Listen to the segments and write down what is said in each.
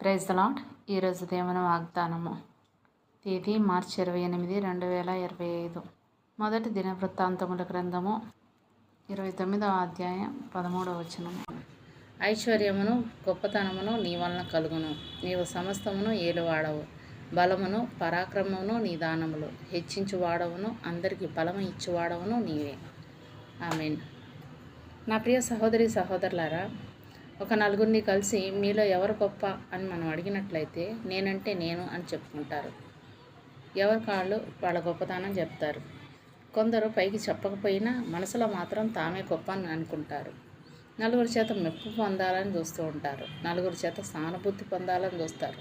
Praise the lord. ఈరోజు దేవుని వాగ్దానము. తేదీ మార్చి 28, 2025. మొదటి దినవృత్తాంతముల గ్రంథము 29వ అధ్యాయం 13వ వచనము. ఐశ్వర్యమును గొప్పతనమును నీ వలన కలుగును, నీవు సమస్తమును ఏలువాడవు. బలమును పరాక్రమమును నీ దానములు, హెచ్చించువాడవును, అందరికీ బలము ఇచ్చువాడవును నీవే. ఆమేన్. నా ప్రియ సహోదరి సహోదరులారా, ఒక నలుగురిని కలిసి మీలో ఎవరు గొప్ప అని మనం అడిగినట్లయితే నేనంటే నేను అని చెప్పుకుంటారు. ఎవరి కాళ్ళు వాళ్ళ గొప్పతనం చెప్తారు. కొందరు పైకి చెప్పకపోయినా మనసులో మాత్రం తామే గొప్ప అని అనుకుంటారు. నలుగురి చేత మెప్పు పొందాలని చూస్తూ ఉంటారు. నలుగురి చేత సానుభూతి పొందాలని చూస్తారు.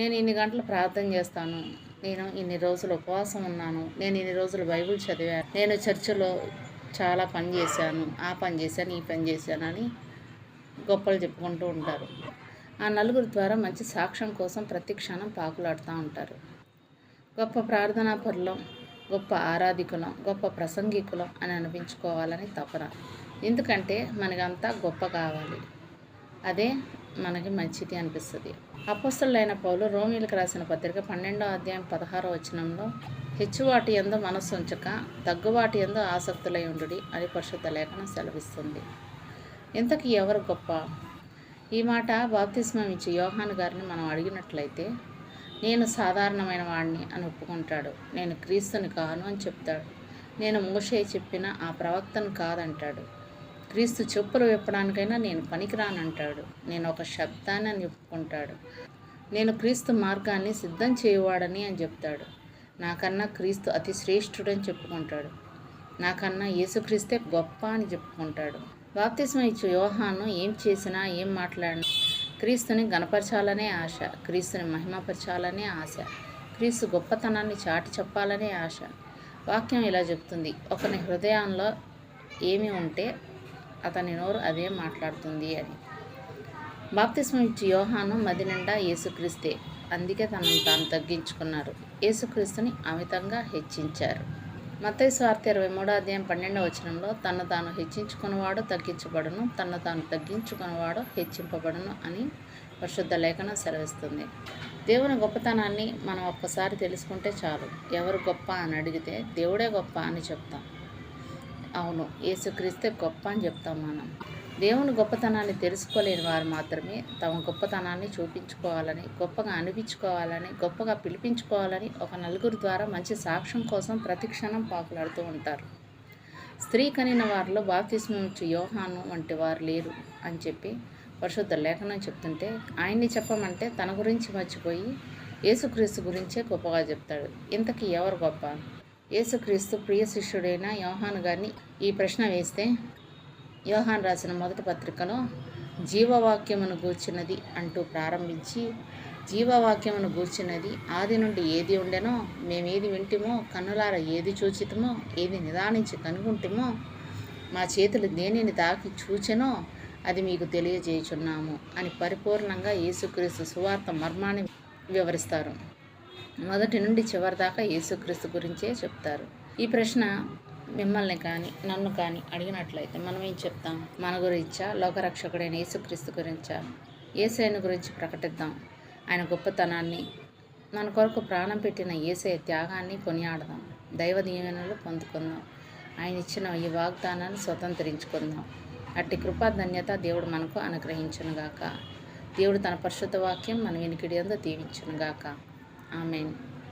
నేను ఇన్ని గంటలు ప్రార్థన చేస్తాను, నేను ఇన్ని రోజులు ఉపవాసం ఉన్నాను, నేను ఇన్ని రోజులు బైబిల్ చదివాను, నేను చర్చిలో చాలా పని చేశాను, ఆ పని చేశాను, ఈ పని చేశాను అని గొప్పలు చెప్పుకుంటూ ఉంటారు. ఆ నలుగురి ద్వారా మంచి సాక్ష్యం కోసం ప్రతి క్షణం పాకులాడుతూ ఉంటారు. గొప్ప ప్రార్థనా పరులం, గొప్ప ఆరాధికులం, గొప్ప ప్రసంగికులం అని అనిపించుకోవాలని తపన. ఎందుకంటే మనకంతా గొప్ప కావాలి, అదే మనకి మంచిది అనిపిస్తుంది. అపోస్తలుడైన పౌలు రోమీయులకు రాసిన పత్రిక 12వ అధ్యాయం 16వ వచనంలో హెచ్చువాటి యందు మనస్సు ఉంచక తగ్గువాటి యందు ఆసక్తులై ఉండుడి అని పరిశుద్ధ లేఖనం సెలవిస్తుంది. ఇంతకీ ఎవరు గొప్ప? ఈ మాట బాప్తిస్మం ఇచ్చి యోహాను గారిని మనం అడిగినట్లయితే నేను సాధారణమైన వాడిని అని ఒప్పుకుంటాడు. నేను క్రీస్తుని కాను అని చెప్తాడు. నేను మోషే చెప్పిన ఆ ప్రవక్తను కాదంటాడు. క్రీస్తు చెప్పులు విప్పడానికైనా నేను పనికిరానంటాడు. నేను ఒక శబ్దాన్ని అని ఒప్పుకుంటాడు. నేను క్రీస్తు మార్గాన్ని సిద్ధం చేయువాడని అని చెప్తాడు. నాకన్నా క్రీస్తు అతి శ్రేష్ఠుడని చెప్పుకుంటాడు. నాకన్నా యేసుక్రీస్తే గొప్ప అని చెప్పుకుంటాడు. బాప్తిస్మం ఇచ్చు యోహాను ఏం చేసినా ఏం మాట్లాడినా క్రీస్తుని గణపరచాలనే ఆశ, క్రీస్తుని మహిమపరచాలనే ఆశ, క్రీస్తు గొప్పతనాన్ని చాటి చెప్పాలనే ఆశ. వాక్యం ఇలా చెప్తుంది, ఒకని హృదయంలో ఏమి ఉంటే అతని నోరు అదే మాట్లాడుతుంది అని. బాప్తిస్మం ఇచ్చు యోహాను మది నిండా యేసుక్రీస్తే, అందుకే తనను తాను తగ్గించుకున్నారు, యేసుక్రీస్తుని అమితంగా హెచ్చించారు. మత్తయి సువార్త 23వ అధ్యాయం 12వ వచనంలో తను తాను హెచ్చించుకున్నవాడు తగ్గించబడును, తను తాను తగ్గించుకున్నవాడు హెచ్చింపబడును అని పరిశుద్ధ లేఖనం సెలవిస్తుంది. దేవుని గొప్పతనాన్ని మనం ఒక్కసారి తెలుసుకుంటే చాలు. ఎవరు గొప్ప అని అడిగితే దేవుడే గొప్ప అని చెప్తాం. అవును, యేసుక్రీస్తే గొప్ప అని చెప్తాం మనం. దేవుని గొప్పతనాన్ని తెలుసుకోలేని వారు మాత్రమే తమ గొప్పతనాన్ని చూపించుకోవాలని, గొప్పగా అనిపించుకోవాలని, గొప్పగా పిలిపించుకోవాలని ఒక నలుగురి ద్వారా మంచి సాక్ష్యం కోసం ప్రతి క్షణం పాకులాడుతూ ఉంటారు. స్త్రీ కనిన వారిలో బాప్తిస్మం ఇచ్చు యోహాను వంటి వారు లేరు అని చెప్పి పరిశుద్ధ లేఖనం చెప్తుంటే ఆయన్ని చెప్పమంటే తన గురించి మర్చిపోయి యేసుక్రీస్తు గురించే గొప్పగా చెప్తాడు. ఇంతకీ ఎవరు గొప్ప? యేసుక్రీస్తు ప్రియ శిష్యుడైన యోహాను గారిని ఈ ప్రశ్న వేస్తే యోహాను రాసిన మొదటి పత్రికలో జీవవాక్యమును గూర్చినది అంటూ ప్రారంభించి, జీవవాక్యమును గూర్చినది ఆది నుండి ఏది ఉండెనో, మేమేది వింటిమో, కన్నులార ఏది చూచితమో, ఏది నిదానించి కనుగొంటిమో, మా చేతులు దేనిని తాకి చూచెనో అది మీకు తెలియజేయుచున్నాము అని పరిపూర్ణంగా యేసుక్రీస్తు సువార్త మర్మాన్ని వివరిస్తారు. మొదటి నుండి చివరి దాకా యేసుక్రీస్తు గురించే చెప్తారు. ఈ ప్రశ్న మిమ్మల్ని కానీ నన్ను కానీ అడిగినట్లయితే మనం ఏం చెప్తాం? మన గురించా, లోకరక్షకుడైన యేసుక్రీస్తు గురించా? యేసయ్యను గురించి ప్రకటిద్దాం. ఆయన గొప్పతనాన్ని, మన కొరకు ప్రాణం పెట్టిన యేసయ్య త్యాగాన్ని కొనియాడదాం. దైవ దీవెనలు పొందుకుందాం. ఆయన ఇచ్చిన ఈ వాగ్దానాన్ని స్వతంత్రించుకుందాం. అట్టి కృపా ధన్యత దేవుడు మనకు అనుగ్రహించునుగాక. దేవుడు తన పరిశుద్ధ వాక్యం మన వినికిడి యందు దీవించునుగాక. ఆమేన్.